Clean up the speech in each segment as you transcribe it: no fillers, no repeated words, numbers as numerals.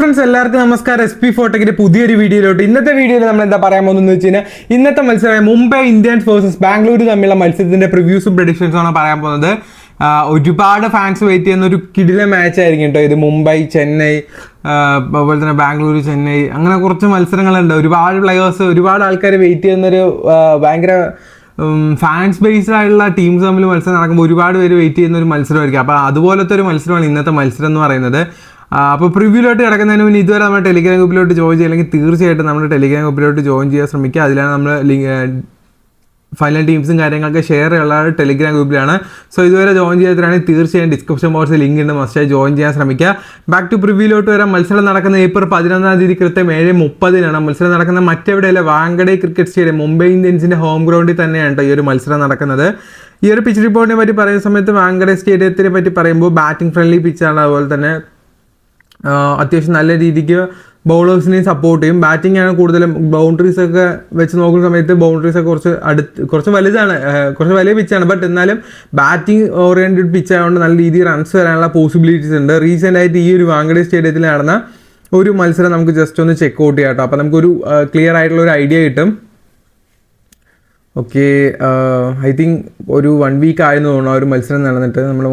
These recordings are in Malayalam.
ഫ്രണ്ട്സ്, എല്ലാവർക്കും നമസ്കാരം. SP4ടെക്കിന്റെ പുതിയൊരു വീഡിയോയിലോട്ട്. ഇന്നത്തെ വീഡിയോയിൽ നമ്മൾ എന്താ പറയാൻ പോകുന്നത് വെച്ച് കഴിഞ്ഞാൽ, ഇന്നത്തെ മത്സരം മുംബൈ ഇന്ത്യൻസ് വേഴ്സസ് ബാംഗ്ലൂർ തമ്മിലുള്ള മത്സരത്തിന്റെ പ്രിവ്യൂസും പ്രഡിക്ഷൻസും ആണ് പറയാൻ പോകുന്നത്. ഒരുപാട് ഫാൻസ് വെയിറ്റ് ചെയ്യുന്ന ഒരു കിടിലൻ മാച്ച് ആയിരിക്കും കേട്ടോ ഇത്. മുംബൈ, ചെന്നൈ, അതുപോലെ തന്നെ ബാംഗ്ലൂർ, ചെന്നൈ, അങ്ങനെ കുറച്ച് മത്സരങ്ങളുണ്ട്. ഒരുപാട് പ്ലെയേഴ്സ്, ഒരുപാട് ആൾക്കാർ വെയിറ്റ് ചെയ്യുന്നൊരു ഭയങ്കര ഫാൻസ് ബേസ്ഡ് ആയിട്ടുള്ള ടീംസ് തമ്മിൽ മത്സരം നടക്കുമ്പോൾ ഒരുപാട് പേര് വെയിറ്റ് ചെയ്യുന്ന ഒരു മത്സരമായിരിക്കും. അപ്പോൾ അതുപോലത്തെ ഒരു മത്സരമാണ് ഇന്നത്തെ മത്സരം എന്ന് പറയുന്നത്. അപ്പോൾ പ്രിവ്യൂലോട്ട് കിടക്കുന്നതിന് മുന്നേ ഇതുവരെ നമ്മുടെ ടെലിഗ്രാം ഗ്രൂപ്പിലോട്ട് ജോയിൻ ചെയ്യില്ലെങ്കിൽ തീർച്ചയായിട്ടും നമ്മുടെ ടെലിഗ്രാം ഗ്രൂപ്പിലോട്ട് ജോയിൻ ചെയ്യാൻ ശ്രമിക്കുക. അതിലാണ് നമ്മൾ ഫൈനൽ ടീംസും കാര്യങ്ങളൊക്കെ ഷെയർ ചെയ്യാനുള്ള ടെലിഗ്രാം ഗ്രൂപ്പിലാണ്. സോ ഇതുവരെ ജോയിൻ ചെയ്യാത്തവരാണെങ്കിൽ തീർച്ചയായും ഡിസ്ക്രിപ്ഷൻ ബോക്സിൽ ലിങ്ക് ഉണ്ട്, മസ്റ്റായി ജോയിൻ ചെയ്യാൻ ശ്രമിക്കുക. ബാക്ക് ടു പ്രിവ്യൂലോട്ട് വരാം. മത്സരം നടക്കുന്ന ഏപ്രിൽ 11 കൃത്യം 7:30 മത്സരം നടക്കുന്ന മറ്റെവിടെയല്ല, വാങ്കഡെ ക്രിക്കറ്റ് സ്റ്റേഡിയം, മുംബൈ ഇന്ത്യൻസിൻ്റെ ഹോം ഗ്രൗണ്ടിൽ തന്നെയാണ് കേട്ടോ ഈ ഒരു മത്സരം നടക്കുന്നത്. ഈ ഒരു പിച്ച് റിപ്പോർട്ടിനെ പറ്റി പറയുന്ന സമയത്ത് വാങ്കഡെ സ്റ്റേഡിയത്തിനെ പറ്റി പറയുമ്പോൾ ബാറ്റിംഗ് ഫ്രണ്ട്ലി പിച്ചാണ്. അതുപോലെ തന്നെ അത്യാവശ്യം നല്ല രീതിക്ക് ബൗളേഴ്സിനെയും സപ്പോർട്ട് ചെയ്യും. ബാറ്റിംഗ് ആണ് കൂടുതലും. ബൗണ്ടറീസ് ഒക്കെ വെച്ച് നോക്കുന്ന സമയത്ത് ബൗണ്ടറീസ് ഒക്കെ കുറച്ച് വലുതാണ്, കുറച്ച് വലിയ പിച്ചാണ്. ബട്ട് എന്നാലും ബാറ്റിംഗ് ഓറിയൻറ്റഡ് പിച്ച് ആയതുകൊണ്ട് നല്ല രീതിയിൽ റൺസ് വരാനുള്ള പോസിബിലിറ്റീസ് ഉണ്ട്. റീസെൻ്റ് ആയിട്ട് ഈ ഒരു വാങ്കഡെ സ്റ്റേഡിയത്തിൽ നടന്ന ഒരു മത്സരം നമുക്ക് ജസ്റ്റ് ഒന്ന് ചെക്ക് ഔട്ട് ചെയ്യാം കേട്ടോ. അപ്പോൾ നമുക്കൊരു ക്ലിയർ ആയിട്ടുള്ള ഒരു ഐഡിയ കിട്ടും. ഓക്കെ, ഐ തിങ്ക് ഒരു 1 വീക്ക് ആയിരുന്നു തോന്നുന്നു ആ ഒരു മത്സരം നടന്നിട്ട്. നമ്മൾ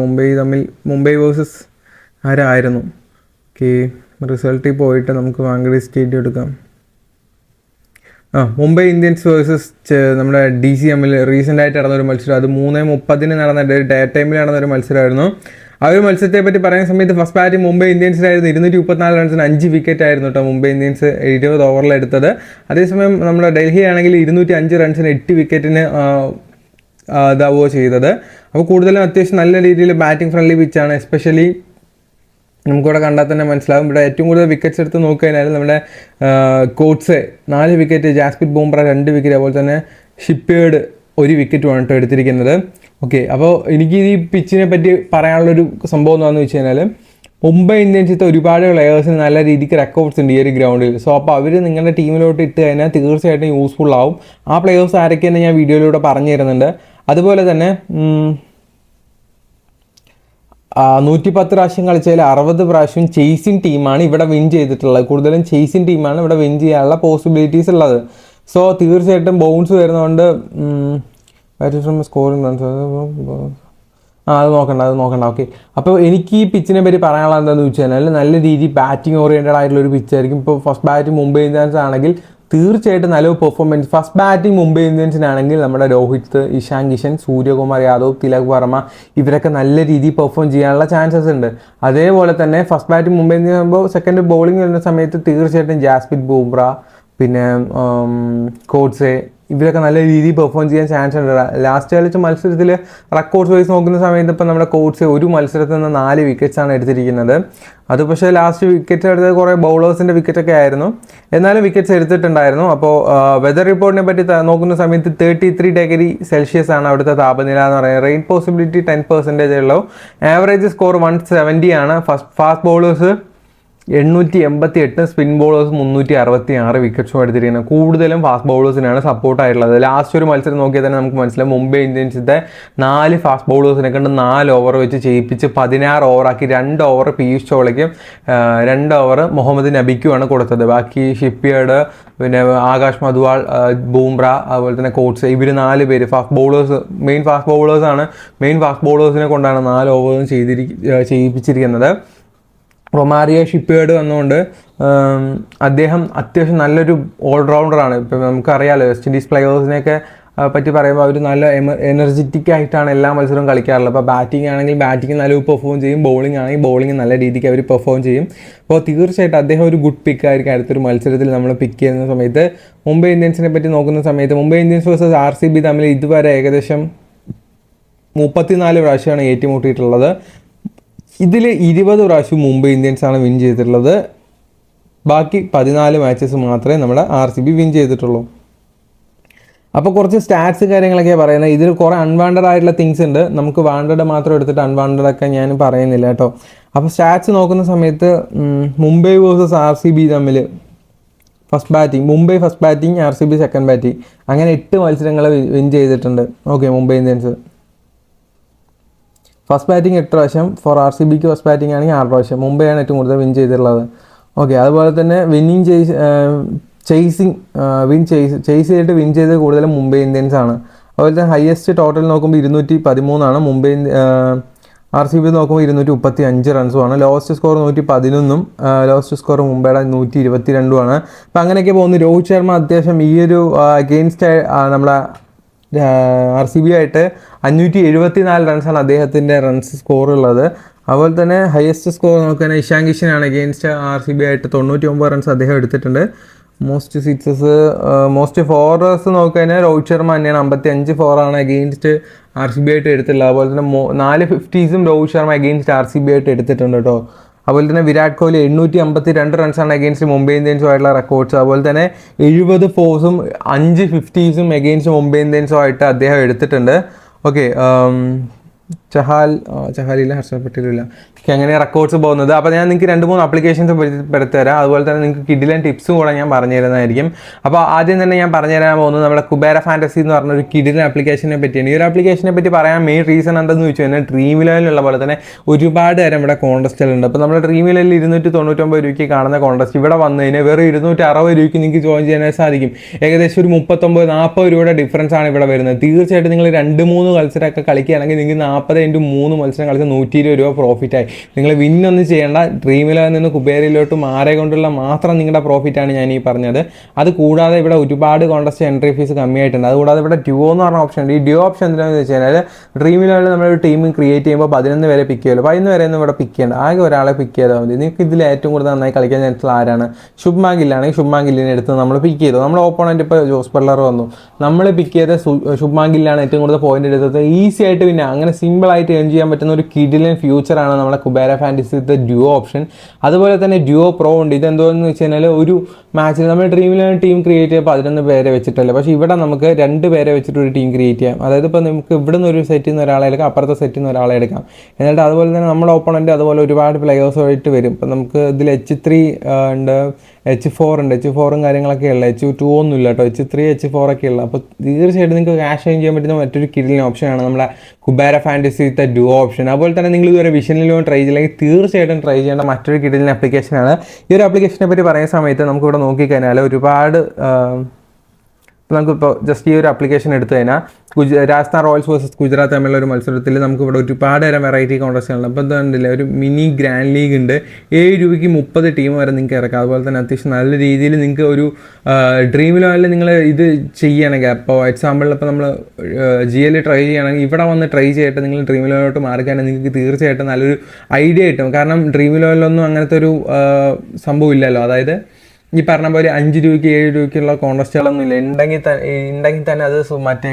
മുംബൈ വേഴ്സസ് ആരായിരുന്നു. ഓക്കെ, റിസൾട്ടിൽ പോയിട്ട് നമുക്ക് വാങ്കഡെ സ്റ്റേഡിയം എടുക്കാം. മുംബൈ ഇന്ത്യൻസ് വേഴ്സസ് നമ്മുടെ DCM റീസെൻ്റ് ആയിട്ട് നടന്നൊരു മത്സരം. അത് 3:30 നടന്ന ഡേ ടൈമിൽ നടന്നൊരു മത്സരമായിരുന്നു. ആ ഒരു മത്സരത്തെ പറ്റി പറയുന്ന സമയത്ത് ഫസ്റ്റ് ബാറ്റിംഗ് മുംബൈ ഇന്ത്യൻസിനായിരുന്നു. 234 റൺസിന് 5 വിക്കറ്റ് ആയിരുന്നു കേട്ടോ മുംബൈ ഇന്ത്യൻസ് 20 ഓവറിൽ എടുത്തത്. അതേസമയം നമ്മുടെ ഡൽഹി ആണെങ്കിൽ 205 റൺസിന് 8 വിക്കറ്റിന് ഇതാവുകയോ ചെയ്തത്. അപ്പോൾ കൂടുതലും അത്യാവശ്യം നല്ല രീതിയിൽ ബാറ്റിംഗ് ഫ്രണ്ട്ലി പിച്ചാണ്. എസ്പെഷ്യലി നമുക്കിവിടെ കണ്ടാൽ തന്നെ മനസ്സിലാവും. ഇവിടെ ഏറ്റവും കൂടുതൽ വിക്കറ്റ്സ് എടുത്ത് നോക്കിക്കഴിഞ്ഞാൽ നമ്മുടെ കോട്ട്സെ 4 വിക്കറ്റ്, ജാസ്പ്രീത് ബുംറ 2 വിക്കറ്റ്, അതുപോലെ തന്നെ ഷിപ്പേർഡ് 1 വിക്കറ്റുമാണ് കേട്ടോ എടുത്തിരിക്കുന്നത്. ഓക്കെ, അപ്പോൾ എനിക്ക് ഈ പിച്ചിനെ പറ്റി പറയാനുള്ളൊരു സംഭവം എന്താണെന്ന് വെച്ച് കഴിഞ്ഞാൽ, മുംബൈ ഇന്ത്യൻസിലത്തെ ഒരുപാട് പ്ലെയേഴ്സിന് നല്ല രീതിക്ക് റെക്കോർഡ്സ് ഉണ്ട് ഈ ഒരു ഗ്രൗണ്ടിൽ. സോ അപ്പോൾ അവർ നിങ്ങളുടെ ടീമിലോട്ട് ഇട്ട് കഴിഞ്ഞാൽ തീർച്ചയായിട്ടും യൂസ്ഫുൾ ആവും. ആ പ്ലെയേഴ്സ് ആരൊക്കെയെന്ന് ഞാൻ വീഡിയോയിലൂടെ പറഞ്ഞു തരുന്നുണ്ട്. അതുപോലെ തന്നെ 110 പ്രാവശ്യം കളിച്ചതിൽ 60 പ്രാവശ്യം ചേസിങ് ടീമാണ് ഇവിടെ വിൻ ചെയ്തിട്ടുള്ളത്. കൂടുതലും ചേസിങ് ടീമാണ് ഇവിടെ വിൻ ചെയ്യാനുള്ള പോസിബിലിറ്റീസ് ഉള്ളത്. സോ തീർച്ചയായിട്ടും ബൗൺസ് വരുന്നതുകൊണ്ട് സ്കോറിംഗ് അത് നോക്കണ്ട. ഓക്കെ, അപ്പോൾ എനിക്ക് ഈ പിച്ചിനെ പറ്റി പറയാനുള്ള എന്താണെന്ന് വെച്ച് കഴിഞ്ഞാൽ, നല്ല രീതിയിൽ ബാറ്റിംഗ് ഓറിയൻറ്റഡ് ആയിട്ടുള്ള ഒരു പിച്ചായിരിക്കും. ഇപ്പോൾ ഫസ്റ്റ് ബാറ്റിംഗ് മുംബൈ ഇന്ത്യൻസ് ആണെങ്കിൽ തീർച്ചയായിട്ടും നല്ലൊരു പെർഫോമൻസ്. ഫസ്റ്റ് ബാറ്റിംഗ് മുംബൈ ഇന്ത്യൻസിനാണെങ്കിൽ നമ്മുടെ രോഹിത്, ഇഷാൻ കിഷൻ, സൂര്യകുമാർ യാദവ്, തിലക് വർമ്മ ഇവരൊക്കെ നല്ല രീതിയിൽ പെർഫോം ചെയ്യാനുള്ള ചാൻസസ് ഉണ്ട്. അതേപോലെ തന്നെ ഫസ്റ്റ് ബാറ്റിംഗ് മുംബൈ ഇന്ത്യൻസ് ആകുമ്പോൾ സെക്കൻഡ് ബോളിംഗ് വരുന്ന സമയത്ത് തീർച്ചയായിട്ടും ജാസ്പ്രീത് ബുംറ, പിന്നെ കോട്ട്സെ ഇവരൊക്കെ നല്ല രീതിയിൽ പെർഫോം ചെയ്യാൻ ചാൻസ് ഉണ്ട്. ലാസ്റ്റ് കളിച്ച മത്സരത്തിൽ റെക്കോർഡ്സ് വൈസ് നോക്കുന്ന സമയത്ത് ഇപ്പം നമ്മുടെ കോട്ട്സെ ഒരു മത്സരത്തിൽ നിന്ന് 4 വിക്കറ്റ്സാണ് എടുത്തിരിക്കുന്നത്. അത് പക്ഷേ ലാസ്റ്റ് വിക്കറ്റ് എടുത്തത് കുറേ ബൗളേഴ്സിൻ്റെ വിക്കറ്റൊക്കെ ആയിരുന്നു, എന്നാലും വിക്കറ്റ്സ് എടുത്തിട്ടുണ്ടായിരുന്നു. അപ്പോൾ വെതർ റിപ്പോർട്ടിനെ പറ്റി നോക്കുന്ന സമയത്ത് 33 ഡിഗ്രി സെൽഷ്യസ് ആണ് അവിടുത്തെ താപനില എന്ന് പറയുന്നത്. റെയിൻ പോസിബിലിറ്റി 10% ഉള്ളൂ. ആവറേജ് സ്കോർ 170 ആണ്. ഫാസ്റ്റ് ബൗളേഴ്സ് 888, സ്പിൻ ബോളേഴ്സ് 366 വിക്കറ്റ്സും എടുത്തിരിക്കുന്നത്. കൂടുതലും ഫാസ്റ്റ് ബൗളേഴ്സിനാണ് സപ്പോർട്ടായിട്ടുള്ളത്. ലാസ്റ്റ് ഒരു മത്സരം നോക്കിയാൽ തന്നെ നമുക്ക് മനസ്സിലാവും. മുംബൈ ഇന്ത്യൻസിൻ്റെ 4 ഫാസ്റ്റ് ബൗളേഴ്സിനെ കണ്ട് 4 ഓവർ വെച്ച് ചെയ്യിപ്പിച്ച് 16 ഓവറാക്കി. 2 ഓവർ പീയൂഷ് ചോളയ്ക്കും 2 ഓവർ മുഹമ്മദ് നബിക്കുമാണ് കൊടുത്തത്. ബാക്കി ഷിപ്പ്യാർഡ്, പിന്നെ ആകാശ് മധുവാൾ, ബൂംറ, അതുപോലെ തന്നെ കോട്ട്സെ, ഇവർ 4 പേര് ഫാസ്റ്റ് ബൗളേഴ്സ്, മെയിൻ ഫാസ്റ്റ് ബൗളേഴ്സാണ്. മെയിൻ ഫാസ്റ്റ് ബൗളേഴ്സിനെ കൊണ്ടാണ് 4 ഓവറും ചെയ്യിപ്പിച്ചിരിക്കുന്നത്. റൊമാരിയോ ഷിപ്പേർഡ് വന്നുകൊണ്ട് അദ്ദേഹം അത്യാവശ്യം നല്ലൊരു ഓൾറൗണ്ടറാണ്. ഇപ്പം നമുക്കറിയാമല്ലോ വെസ്റ്റ് ഇൻഡീസ് പ്ലെയേഴ്സിനെയൊക്കെ പറ്റി പറയുമ്പോൾ അവർ നല്ല എനർജറ്റിക് ആയിട്ടാണ് എല്ലാ മത്സരവും കളിക്കാറുള്ളത്. അപ്പോൾ ബാറ്റിംഗ് ആണെങ്കിൽ ബാറ്റിംഗ് നല്ല പെർഫോം ചെയ്യും, ബോളിംഗ് ആണെങ്കിൽ ബോളിംഗ് നല്ല രീതിക്ക് അവർ പെർഫോം ചെയ്യും. അപ്പോൾ തീർച്ചയായിട്ടും അദ്ദേഹം ഒരു ഗുഡ് പിക്കായിരിക്കും അടുത്തൊരു മത്സരത്തിൽ നമ്മൾ പിക്ക് ചെയ്യുന്ന സമയത്ത്. മുംബൈ ഇന്ത്യൻസിനെ പറ്റി നോക്കുന്ന സമയത്ത് മുംബൈ ഇന്ത്യൻസ് വേഴ്സസ് RCB തമ്മിൽ ഇതുവരെ ഏകദേശം 34 പ്രാവശ്യമാണ് ഏറ്റുമുട്ടിയിട്ടുള്ളത്. ഇതിൽ 20 പ്രാവശ്യം മുംബൈ ഇന്ത്യൻസാണ് വിൻ ചെയ്തിട്ടുള്ളത്. ബാക്കി 14 മാച്ചസ് മാത്രമേ നമ്മുടെ RCB വിൻ ചെയ്തിട്ടുള്ളൂ. അപ്പോൾ കുറച്ച് സ്റ്റാറ്റ്സ് കാര്യങ്ങളൊക്കെയാണ് പറയുന്നത്. ഇതിൽ കുറേ അൺവാണ്ടഡ് ആയിട്ടുള്ള തിങ്സ് ഉണ്ട്. നമുക്ക് വാണ്ടഡ് മാത്രം എടുത്തിട്ട് അൺവാണ്ടഡൊക്കെ ഞാൻ പറയുന്നില്ല കേട്ടോ. അപ്പോൾ സ്റ്റാറ്റ്സ് നോക്കുന്ന സമയത്ത് മുംബൈ വേഴ്സസ് RCB തമ്മിൽ first batting Mumbai first batting, RCB second batting, അങ്ങനെ 8 മത്സരങ്ങൾ വിൻ ചെയ്തിട്ടുണ്ട്. Okay, Mumbai Indians first batting 8 പ്രാവശ്യം. ഫോർ RCBക്ക് ഫസ്റ്റ് ബാറ്റിംഗ് ആണെങ്കിൽ 6 പ്രാവശ്യം. മുംബൈയാണ് ഏറ്റവും കൂടുതൽ വിൻ ചെയ്തിട്ടുള്ളത്. ഓക്കെ, അതുപോലെ തന്നെ ചേസ് ചെയ്തിട്ട് വിൻ ചെയ്തത് കൂടുതലും മുംബൈ ഇന്ത്യൻസ് ആണ്. അതുപോലെ തന്നെ ഹയസ്റ്റ് ടോട്ടൽ നോക്കുമ്പോൾ 213 മുംബൈ RCB നോക്കുമ്പോൾ 235 റൺസുമാണ്. ലോവസ്റ്റ് സ്കോർ 111, ലോവസ്റ്റ് സ്കോർ മുംബൈയുടെ 122. അപ്പം അങ്ങനെയൊക്കെ പോകുന്നു. രോഹിത് ശർമ്മ അത്യാവശ്യം ഈ ഒരു അഗെയിൻസ്റ്റ് നമ്മളെ RCB ആയിട്ട് 574 റൺസാണ് അദ്ദേഹത്തിൻ്റെ റൺസ് സ്കോർ ഉള്ളത്. അതുപോലെ തന്നെ ഹയസ്റ്റ് സ്കോർ നോക്കുകയാണെങ്കിൽ ഇഷാൻ കിഷനാണ് അഗെയിൻസ്റ്റ് RCB ആയിട്ട് 99 റൺസ് അദ്ദേഹം എടുത്തിട്ടുണ്ട്. മോസ്റ്റ് സിക്സസ്, മോസ്റ്റ് ഫോറേഴ്സ് നോക്കുകയാണെങ്കിൽ രോഹിത് ശർമ്മ തന്നെയാണ്. 55 ഫോറാണ് അഗെയിൻസ്റ്റ് RCB ആയിട്ട് എടുത്തിട്ടുള്ളത്. അതുപോലെ തന്നെ 4 50s Rohit Sharma against RCB ആയിട്ട് എടുത്തിട്ടുണ്ട് കേട്ടോ. അതുപോലെ തന്നെ വിരാട് കോഹ്ലി 852 റൺസാണ് അഗെയിൻസ്റ്റ് മുംബൈ ഇന്ത്യൻസുമായിട്ടുള്ള റെക്കോർഡ്സ്. അതുപോലെ തന്നെ 70 ഫോഴ്സും 5 50s അഗെയിൻസ്റ്റ് മുംബൈ ഇന്ത്യൻസുമായിട്ട് അദ്ദേഹം എടുത്തിട്ടുണ്ട്. ഓക്കെ, ചഹാലില്ല, ഹർഷൽ പട്ടേലില്ല. അങ്ങനെ റെക്കോർഡ്സ് പോകുന്നത്. അപ്പോൾ ഞാൻ നിങ്ങൾക്ക് 2-3 ആപ്ലിക്കേഷൻസ് പരിചയപ്പെടുത്തി തരാം. അതുപോലെ തന്നെ നിങ്ങൾക്ക് കിഡിലൻ ടിപ്സും കൂടെ ഞാൻ പറഞ്ഞു തരുന്നതായിരിക്കും. അപ്പോൾ ആദ്യം തന്നെ ഞാൻ പറഞ്ഞു തരാൻ പോകുന്നത് നമ്മുടെ കുബേര ഫാൻറ്റസി എന്ന് പറഞ്ഞൊരു കിഡിലൻ ആപ്ലിക്കേഷനെ പറ്റിയാണ്. ഈ ഒരു ആപ്ലിക്കേഷനെ പറ്റി പറയാൻ മെയിൻ റീസൺ എന്താണെന്ന് ചോദിച്ചു കഴിഞ്ഞാൽ ഡ്രീം ഇലവനിലുള്ള പോലെ തന്നെ ഒരുപാട് തരം ഇവിടെ കോൺടെസ്റ്റുകളുണ്ട്. അപ്പോൾ നമ്മുടെ ഡ്രീം ഇലവനിൽ 299 രൂപയ്ക്ക് കാണുന്ന കോൺടെസ്റ്റ് ഇവിടെ വന്നു കഴിഞ്ഞാൽ വെറും 260 രൂപയ്ക്ക് നിങ്ങൾക്ക് ജോയിൻ ചെയ്യാനായി സാധിക്കും. ഏകദേശം ഒരു 39-40 രൂപയുടെ ഡിഫറൻസ് ആണ് ഇവിടെ വരുന്നത്. തീർച്ചയായിട്ടും നിങ്ങൾ 2-3 മത്സരമൊക്കെ കളിക്കുകയാണെങ്കിൽ നിങ്ങൾക്ക് 40 × 3 മത്സരം കളിച്ച് 120 രൂപ പ്രോഫിറ്റായി. നിങ്ങൾ വിന്നൊന്നും ചെയ്യേണ്ട. ഡ്രീം ഇലവനിൽ നിന്ന് കുബേരയിലോട്ട് മാറിയ കൊണ്ടുള്ള മാത്രം നിങ്ങളുടെ പ്രോഫിറ്റാണ് ഞാൻ ഈ പറഞ്ഞത്. അത് കൂടാതെ ഇവിടെ ഒരുപാട് കോൺടെസ്റ്റ് എൻട്രി ഫീസ് കമ്മിയായിട്ടുണ്ട്. അതുകൂടാതെ ഇവിടെ ഡ്യുവോ എന്ന് പറഞ്ഞ ഓപ്ഷൻ ഉണ്ട്. ഈ ഡ്യുവോ ഓപ്ഷൻ എന്താണെന്ന് വെച്ച് കഴിഞ്ഞാൽ ഡ്രീം ഇലവനിൽ നമ്മളൊരു ടീം ക്രിയേറ്റ് ചെയ്യുമ്പോൾ 11 വരെ പിക്ക് ചെയ്യുമല്ലോ. 11 വരെ ഒന്നും ഇവിടെ പിക്ക് ചെയ്യേണ്ട. ആകെ ഒരാളെ പിക്ക് ചെയ്താൽ മതി. നിങ്ങൾക്ക് ഇതിൽ ഏറ്റവും കൂടുതൽ നന്നായി കളിക്കാൻ ചാൻസുള്ള ആരാണ്? ശുഭ്മാൻ ഗില്ലാണെങ്കിൽ ശുഭ്മാൻ ഗില്ലിനെ എടുത്ത് നമ്മൾ പിക്ക് ചെയ്തു. നമ്മുടെ ഓപ്പോണൻറ്റ് ഇപ്പോൾ ജോസ് ബട്ട്ലർ വന്നു, നമ്മൾ പിക്ക് ചെയ്ത ശുഭ്മാൻ ഗില്ലാണ് ഏറ്റവും കൂടുതൽ പോയിന്റ് എടുത്തത്. ഈസി ആയിട്ട് പിന്നെ അങ്ങനെ സിമ്പിളായിട്ട് ഏൺ ചെയ്യാൻ പറ്റുന്ന ഒരു കിഡിലൻ ഫ്യൂച്ചറാണ് നമ്മുടെ കുബേര ഫാൻറ്റസിത്തെ ഡ്യുവോ ഓപ്ഷൻ. അതുപോലെ തന്നെ ഡ്യുവോ പ്രോ ഉണ്ട്. ഇതെന്തോന്ന് വെച്ച് കഴിഞ്ഞാൽ ഒരു മാച്ചിൽ നമ്മൾ ഡ്രീമിലാണ് ടീം ക്രിയേറ്റ് ചെയ്യുമ്പോൾ 11 പേരെ വെച്ചിട്ടല്ല, പക്ഷേ ഇവിടെ നമുക്ക് 2 പേരെ വെച്ചിട്ട് ഒരു ടീം ക്രിയേറ്റ് ചെയ്യാം. അതായത് ഇപ്പോൾ നമുക്ക് ഇവിടെ നിന്ന് ഒരു സെറ്റിൽ നിന്ന് ഒരാളെ എടുക്കാം, അപ്പുറത്തെ സെറ്റിൽ നിന്ന് ഒരാളെ എടുക്കാം. എന്നിട്ട് അതുപോലെ തന്നെ നമ്മുടെ ഓപ്പണൻറ്റ് അതുപോലെ ഒരുപാട് പ്ലെയേഴ്സുമായിട്ട് വരും. ഇപ്പം നമുക്ക് ഇതിൽ H3 ഉണ്ട്, H4 ഉണ്ട്. H4 കാര്യങ്ങളൊക്കെ ഉള്ള, H2 ഒന്നും ഇല്ല കേട്ടോ. H3 H4 ഒക്കെ ഉള്ള. അപ്പോൾ തീർച്ചയായിട്ടും നിങ്ങൾക്ക് ക്യാഷ് ഏൺ ചെയ്യാൻ പറ്റുന്ന മറ്റൊരു കിഡിലിന് ഓപ്ഷനാണ് നമ്മുടെ കുബേര ഫാൻറ്റസിത്തെ ഡ്യുവോ ഓപ്ഷൻ. അതുപോലെ തന്നെ നിങ്ങൾ ഇതുവരെ വിഷനിലും ട്രൈ ചെയ്യില്ലെങ്കിൽ തീർച്ചയായിട്ടും ട്രൈ ചെയ്യേണ്ട മറ്റൊരു കിഡിലിന് ആപ്ലിക്കേഷനാണ്. ഈ ഒരു ആപ്ലിക്കേഷനെ പറ്റി പറയുന്ന സമയത്ത് നമുക്കിവിടെ നോക്കിക്കഴിഞ്ഞാൽ ഒരുപാട് നമുക്കിപ്പോൾ ജസ്റ്റ് ഈ ഒരു ആപ്ലിക്കേഷൻ എടുത്തു കഴിഞ്ഞാൽ രാജസ്ഥാൻ റോയൽസ് വേഴ്സസ് ഗുജറാത്ത് തമ്മിലുള്ള ഒരു മത്സരത്തിൽ നമുക്കിവിടെ ഒരുപാട് തരം വെറൈറ്റി കോൺടെസ്റ്റുകളുണ്ട്. അപ്പോൾ എന്താണ്ടില്ല, ഒരു മിനി ഗ്രാൻഡ് ലീഗ് ഉണ്ട്. 7 രൂപയ്ക്ക് 30 ടീം വരെ നിങ്ങൾക്ക് ഇറക്കാം. അതുപോലെ തന്നെ അത്യാവശ്യം നല്ല രീതിയിൽ നിങ്ങൾക്ക് ഒരു ഡ്രീം ഇലവനിൽ നിങ്ങൾ ഇത് ചെയ്യുകയാണെങ്കിൽ, അപ്പോൾ എക്സാമ്പിളിൽ ഇപ്പോൾ നമ്മൾ GL ട്രൈ ചെയ്യുകയാണെങ്കിൽ ഇവിടെ വന്ന് ട്രൈ ചെയ്തിട്ട് നിങ്ങൾ ഡ്രീം ഇലവനിലോട്ട് മാറിക്കാണെങ്കിൽ നിങ്ങൾക്ക് തീർച്ചയായിട്ടും നല്ലൊരു ഐഡിയ കിട്ടും. കാരണം ഡ്രീം ഇലവനിലൊന്നും അങ്ങനത്തെ ഒരു സംഭവം ഇല്ലല്ലോ. അതായത് ഈ പറഞ്ഞ പോലെ 5 രൂപയ്ക്ക് 7 രൂപയ്ക്കുള്ള കോൺടെസ്റ്റുകളൊന്നും ഇല്ല. ഉണ്ടെങ്കിൽ തന്നെ അത് മറ്റേ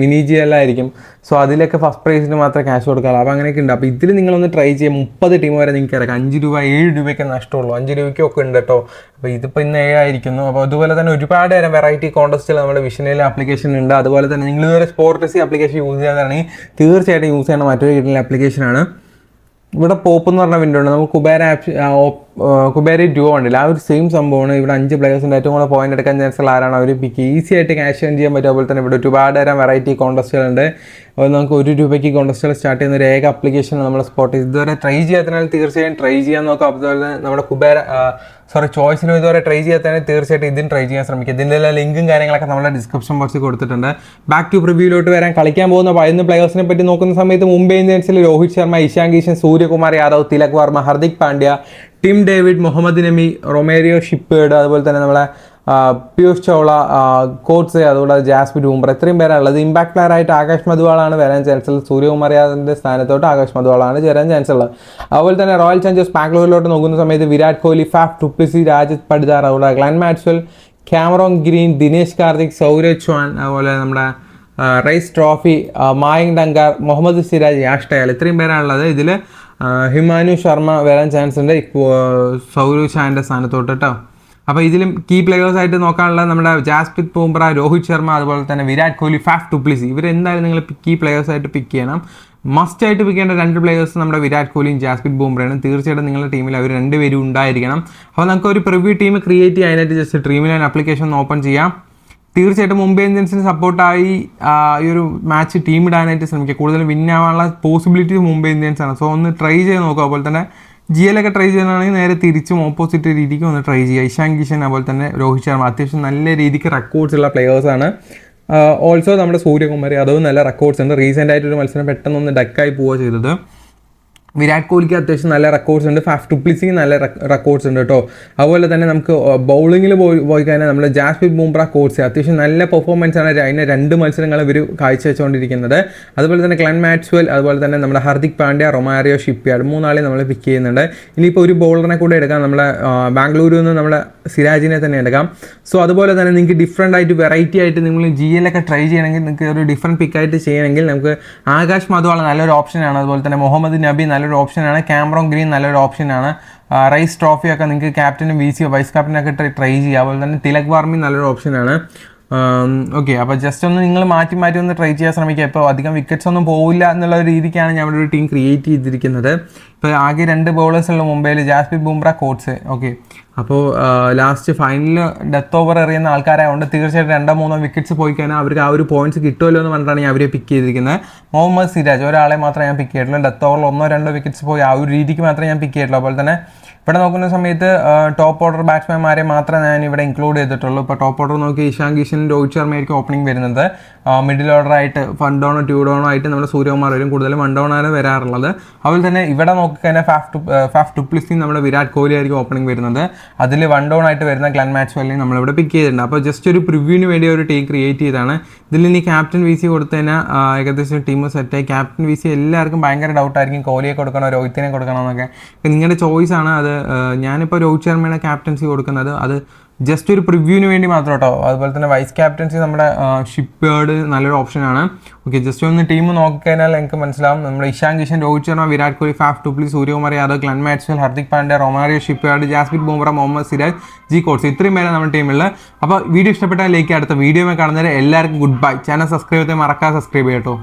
മിനി GL ആയിരിക്കും. സോ അതിലൊക്കെ ഫസ്റ്റ് പ്രൈസിന് മാത്രമേ ക്യാഷ് കൊടുക്കാറുള്ളൂ. അപ്പോൾ അങ്ങനെയൊക്കെ ഉണ്ട്. അപ്പോൾ ഇതിൽ നിങ്ങളൊന്ന് ട്രൈ ചെയ്യാം. 30 ടീം വരെ നിങ്ങൾക്ക് ഇറക്കാം. 5 രൂപ 7 രൂപയ്ക്ക് നഷ്ടമുള്ളൂ. 5 രൂപയ്ക്കൊക്കെ ഉണ്ട് കേട്ടോ. അപ്പോൾ ഇതിപ്പോൾ ഇന്ന് 7 ആയിരിക്കുന്നു. അപ്പോൾ അതുപോലെ തന്നെ ഒരുപാട് തരം വെറൈറ്റി കോൺടെസ്റ്റുകൾ നമ്മുടെ വിഷനിലെ ആപ്ലിക്കേഷൻ ഉണ്ട്. അതുപോലെ തന്നെ നിങ്ങൾ ഇതുവരെ സ്പോർട്സ് ആപ്ലിക്കേഷൻ യൂസ് ചെയ്യാതാണെങ്കിൽ തീർച്ചയായിട്ടും യൂസ് ചെയ്യേണ്ട മറ്റൊരു കിഡിലൻ ആപ്ലിക്കേഷനാണ്. ഇവിടെ പോപ്പ് എന്ന് പറഞ്ഞ വിൻഡോ ഉണ്ട്. നമുക്ക് കുബേര ഡ്യുവോ ഉണ്ടല്ലോ, ആ ഒരു സെയിം സംഭവമാണ്. ഇവിടെ 5 പ്ലേയേഴ്സിൻ്റെ ഏറ്റവും കൂടുതൽ പോയിന്റ് എടുക്കാൻ ചാൻസുള്ള ആരാണ് അവർ പിക്ക് ഈസി ആയിട്ട് ക്യാഷ് ഏൺ ചെയ്യാൻ പറ്റും. അതുപോലെ തന്നെ ഇവിടെ ഒരുപാട് തരം വെറൈറ്റി കോൺടെസ്റ്റുകളുണ്ട്. അപ്പോൾ നമുക്ക് 1 രൂപയ്ക്ക് കോൺടെസ്റ്റുകൾ സ്റ്റാർട്ട് ചെയ്യുന്ന ഒരു ഏക ആപ്ലിക്കേഷൻ നമ്മുടെ സ്പോട്ട്. ഇതുവരെ ട്രൈ ചെയ്യാത്തതിനാൽ തീർച്ചയായും ട്രൈ ചെയ്യാൻ നോക്കാം. അതുപോലെ തന്നെ നമ്മുടെ ചോയ്സിനും ഇതുവരെ ട്രൈ ചെയ്യാത്തതിന് തീർച്ചയായിട്ടും ഇതിന് ട്രൈ ചെയ്യാൻ ശ്രമിക്കുക. ഇതിൻ്റെ എല്ലാ ലിങ്കും കാര്യങ്ങളൊക്കെ നമ്മുടെ ഡിസ്ക്രിപ്ഷൻ ബോക്സിൽ കൊടുത്തിട്ടുണ്ട്. ബാക്ക് ടു പ്രിവ്യൂലോട്ട് വരാൻ കളിക്കാൻ പോകുന്ന 11 പ്ലേയേഴ്സിനെ പറ്റി നോക്കുന്ന സമയത്ത് മുംബൈ ഇന്ത്യൻസിൽ രോഹിത് ശർമ്മ, ഇഷാൻ കിഷൻ, സൂര്യകുമാർ യാദവ്, തിലക് വർമ്മ, ഹർദിക് പാണ്ഡ്യ, ടിം ഡേവിഡ്, മുഹമ്മദ് നബി, റൊമേരിയോ ഷിപ്പേർഡ്, അതുപോലെ തന്നെ നമ്മളെ പീയൂഷ് ചൗള, കോട്ട്സെ, അതുകൂടാതെ ജാസ്പ്രീത് ബുംറ, ഇത്രയും പേരാണുള്ളത്. ഇമ്പാക്ട് പ്ലെയർ ആയിട്ട് ആകാശ് മധുവാളാണ് വരാൻ ചാൻസ് ഉള്ളത്. സൂര്യകുമാർ യാദവിൻ്റെ സ്ഥാനത്തോട്ട് ആകാശ് മധുവാളാണ് ചേരാൻ ചാൻസ് ഉള്ളത്. അതുപോലെ തന്നെ റോയൽ ചലഞ്ചേഴ്സ് ബാംഗ്ലൂരിലോട്ട് നോക്കുന്ന സമയത്ത് വിരാട് കോഹ്ലി, ഫാഫ് ഡുപ്ലിസി, രാജിത് പടിദാർ, അതുപോലെ Glenn Maxwell, Cameron Green, Dinesh Karthik, Saurav Chauhan, അതുപോലെ നമ്മുടെ റൈസ് ട്രോഫി, മായങ്ക് ഡങ്കർ, മുഹമ്മദ് സിരാജ്, യാഷ് ടയൽ, ഇത്രയും പേരാണുള്ളത്. ഇതിൽ ഹിമാനു ശർമ്മ വരാൻ ചാൻസ് ഉണ്ട് സൗരവ് ഷാൻ്റെ സ്ഥാനത്തോട്ട് കേട്ടോ. അപ്പോൾ ഇതിലും കീ പ്ലേയേഴ്സ് ആയിട്ട് നോക്കാനുള്ളത് നമ്മുടെ ജാസ്പ്രീത് ബുംറ, രോഹിത് ശർമ്മ, അതുപോലെ തന്നെ വിരാട് കോഹ്ലി, ഫാഫ് ഡുപ്ലിസി, ഇവരെന്തായാലും നിങ്ങൾ കീ പ്ലേയേഴ്സ് ആയിട്ട് പിക്ക് ചെയ്യണം. മസ്റ്റ് ആയിട്ട് പിക്ക് ചെയ്യേണ്ട 2 പ്ലേയേഴ്സ് നമ്മുടെ വിരാട് കോഹ്ലിയും ജാസ്പ്രീത് ബുംറയാണ്. തീർച്ചയായിട്ടും നിങ്ങളുടെ ടീമിൽ അവർ 2 പേരും ഉണ്ടായിരിക്കണം. അപ്പോൾ നമുക്ക് ഒരു പ്രിവ്യൂ ടീം ക്രിയേറ്റ് ചെയ്യാനായിട്ട് just dream Eleven application open ചെയ്യാം. തീർച്ചയായിട്ടും മുംബൈ ഇന്ത്യൻസിന് സപ്പോർട്ടായി ഈ ഒരു മാച്ച് ടീം ഇടാനായിട്ട് ശ്രമിക്കുക. കൂടുതൽ വിൻ ആവാനുള്ള പോസിബിലിറ്റീസ് മുംബൈ ഇന്ത്യൻസ് ആണ്. സോ ഒന്ന് ട്രൈ ചെയ്ത് നോക്കുക. അതുപോലെ തന്നെ GL ഒക്കെ ട്രൈ ചെയ്യുകയാണെങ്കിൽ നേരെ തിരിച്ചും ഓപ്പോസിറ്റ് രീതിക്ക് ഒന്ന് ട്രൈ ചെയ്യുക. ഇഷാൻ കിഷൻ അതുപോലെ തന്നെ രോഹിത് ശർമ്മ അത്യാവശ്യം നല്ല രീതിക്ക് റെക്കോർഡ്സ് ഉള്ള പ്ലെയേഴ്സാണ്. ഓൾസോ നമ്മുടെ സൂര്യകുമാരി അതും നല്ല റെക്കോർഡ്സ് ഉണ്ട്. റീസെൻ്റ് ആയിട്ടൊരു മത്സരം പെട്ടെന്നൊന്ന് ഡക്കായി പോവുക ചെയ്തത്. വിരാട് കോഹ്ലിക്ക് അത്യാവശ്യം നല്ല റെക്കോർഡ്സ് ഉണ്ട്. ഫാഫ് ഡുപ്ലിസിക്ക് നല്ല റെക്കോർഡ്സ് ഉണ്ട് കേട്ടോ. അതുപോലെ തന്നെ നമുക്ക് ബൗളിങ്ങിൽ പോയി കഴിഞ്ഞാൽ നമ്മൾ ജാസ്പ്രീത് ബുംറ കോച്ച് അത്യാവശ്യം നല്ല പെർഫോമൻസ് ആണ് അതിന് 2 മത്സരങ്ങൾ ഇവർ കാഴ്ചവെച്ചുകൊണ്ടിരിക്കുന്നത്. അതുപോലെ തന്നെ ഗ്ലെൻ മാക്സ്വെൽ അതുപോലെ തന്നെ നമ്മുടെ ഹർദിക് പാണ്ഡ്യ, റൊമാരിയോ ഷിപ്പ്യാർഡ് 3 നമ്മൾ പിക്ക് ചെയ്യുന്നുണ്ട്. ഇനിയിപ്പോൾ ഒരു ബൗളറിനെ കൂടെ എടുക്കാം. നമ്മളെ ബാംഗ്ലൂരിൽ നിന്ന് നമ്മളെ സിരാജിനെ തന്നെ എടുക്കാം. സോ അതുപോലെ തന്നെ നിങ്ങൾക്ക് ഡിഫറെൻ്റ് ആയിട്ട് വെറൈറ്റി ആയിട്ട് നിങ്ങൾ GL ഒക്കെ ട്രൈ ചെയ്യണമെങ്കിൽ നിങ്ങൾക്ക് ഒരു ഡിഫറെൻറ്റ് പിക്കായിട്ട് ചെയ്യണമെങ്കിൽ നമുക്ക് ആകാശ് മധുവാള നല്ലൊരു ഓപ്ഷനാണ്. അതുപോലെ തന്നെ മുഹമ്മദ് നബി നല്ലൊരു ഓപ്ഷനാണ്. ക്യാമറോൺ ഗ്രീൻ നല്ലൊരു ഓപ്ഷനാണ്. റൈസ് ട്രോഫിയൊക്കെ നിങ്ങൾക്ക് ക്യാപ്റ്റനും VC വൈസ് ക്യാപ്റ്റനൊക്കെ ട്രൈ ചെയ്യുക. അതുപോലെ തന്നെ തിലക് വർമ്മ നല്ലൊരു ഓപ്ഷനാണ്. ഓക്കെ, അപ്പോൾ ജസ്റ്റ് ഒന്ന് നിങ്ങൾ മാറ്റി ഒന്ന് ട്രൈ ചെയ്യാൻ ശ്രമിക്കുക. ഇപ്പോൾ അധികം വിക്കറ്റ്സ് ഒന്നും പോവില്ല എന്നുള്ള രീതിക്കാണ് ഞാൻ ഇവിടെ ഒരു ടീം ക്രിയേറ്റ് ചെയ്തിരിക്കുന്നത്. ഇപ്പോൾ ആകെ 2 ബൗളേഴ്സ് ഉള്ള മുംബൈയിൽ ജാസ്പ്രീത് ബുംറ കോട്സ്. ഓക്കെ, അപ്പോൾ ലാസ്റ്റ് ഫൈനലിൽ ഡെത്ത് ഓവർ എറിയുന്ന ആൾക്കാരായതുകൊണ്ട് തീർച്ചയായിട്ടും 2-3 വിക്കറ്റ്സ് പോയി കഴിഞ്ഞാൽ അവർക്ക് ആ ഒരു പോയിന്റ്സ് കിട്ടുമല്ലോ എന്ന് പറഞ്ഞിട്ടാണ് ഞാൻ അവരെ പിക്ക് ചെയ്തിരിക്കുന്നത്. മുഹമ്മദ് സിരാജ് ഒരാളെ മാത്രമേ ഞാൻ പിക്ക് ചെയ്തിട്ടുള്ളൂ. ഡെത്ത് ഓവറിൽ 1-2 വിക്കറ്റ്സ് പോയി ആ ഒരു രീതിക്ക് മാത്രമേ ഞാൻ പിക്ക് ചെയ്തിട്ടുള്ളൂ. അതുപോലെ തന്നെ ഇവിടെ നോക്കുന്ന സമയത്ത് ടോപ്പ് ഓർഡർ ബാറ്റ്സ്മാൻമാരെ മാത്രമേ ഞാൻ ഇവിടെ ഇൻക്ലൂഡ് ചെയ്തിട്ടുള്ളൂ. ഇപ്പോൾ ടോപ്പ് ഓർഡർ നോക്കി ഇഷാൻ കിഷൻ, രോഹിത് ശർമ്മയായിരിക്കും ഓപ്പണിംഗ് വരുന്നത്. മിഡിൽ ഓർഡർ ആയിട്ട് 1 ഡൗണോ 2 ഡൗണോ ആയിട്ട് നമ്മുടെ സൂര്യകുമാർ വരും. കൂടുതലും 1 ഡൗണാണ് വരാറുള്ളത്. അതുപോലെ തന്നെ ഇവിടെ നോക്കിക്കഴിഞ്ഞാൽ ഫാഫ് ഡുപ്ലിസി നമ്മുടെ വിരാട് കോഹ്ലി ആയിരിക്കും ഓപ്പണിംഗ് വരുന്നത്. അതിൽ 1 ഡൗൺ ആയിട്ട് വരുന്ന ഗ്ലെൻ മാക്സ്വെല്ലിനെ നമ്മളിവിടെ പിക്ക് ചെയ്തിട്ടുണ്ട്. അപ്പോൾ ജസ്റ്റ് ഒരു പ്രിവ്യൂവിന് വേണ്ടി ഒരു ടീം ക്രിയേറ്റ് ചെയ്താണ്. ഇതിൽ ഇനി ക്യാപ്റ്റൻ VC കൊടുത്തു കഴിഞ്ഞാൽ ഏകദേശം ടീം സെറ്റായി. ക്യാപ്റ്റൻ VC എല്ലാവർക്കും ഭയങ്കര ഡൗട്ടായിരിക്കും, കോഹ്ലിയെ കൊടുക്കണോ രോഹിത്തിനെ കൊടുക്കണോ എന്നൊക്കെ. നിങ്ങളുടെ ചോയ്സാണ് അത്. ഞാനിപ്പോൾ രോഹിത് ശർമ്മയുടെ ക്യാപ്റ്റൻസി കൊടുക്കുന്നത് അത് ജസ്റ്റ് ഒരു പ്രിവ്യൂവിന് വേണ്ടി മാത്രം കേട്ടോ. അതുപോലെ തന്നെ വൈസ് ക്യാപ്റ്റൻസി നമ്മുടെ ഷിപ്പ്യാർഡ് നല്ലൊരു ഓപ്ഷനാണ്. ഓക്കെ, ജസ്റ്റ് ഒന്ന് ടീം നോക്കിക്കഴിഞ്ഞാൽ നിങ്ങൾക്ക് മനസ്സിലാവും. നമ്മുടെ Ishan Kishan, Rohit Sharma, Virat Kohli, Faf du Plessis, Suryakumar Yadav, Glenn Maxwell, Hardik Pandya, Romario Shepherd, Jasprit Bumrah, Mohammed Siraj, G Coetzee ഇത്രയും പേരാണ് നമ്മുടെ ടീമിൽ. അപ്പോൾ വീഡിയോ ഇഷ്ടപ്പെട്ടാൽ ലൈക്ക്. അടുത്ത വീഡിയോ കാണുന്നവരെ എല്ലാവർക്കും ഗുഡ് ബൈ. ചാനൽ സബ്സ്ക്രൈബ് ചെയ്താൽ മറക്കാതെ സബ്സ്ക്രൈബ് ചെയ്യട്ടോ.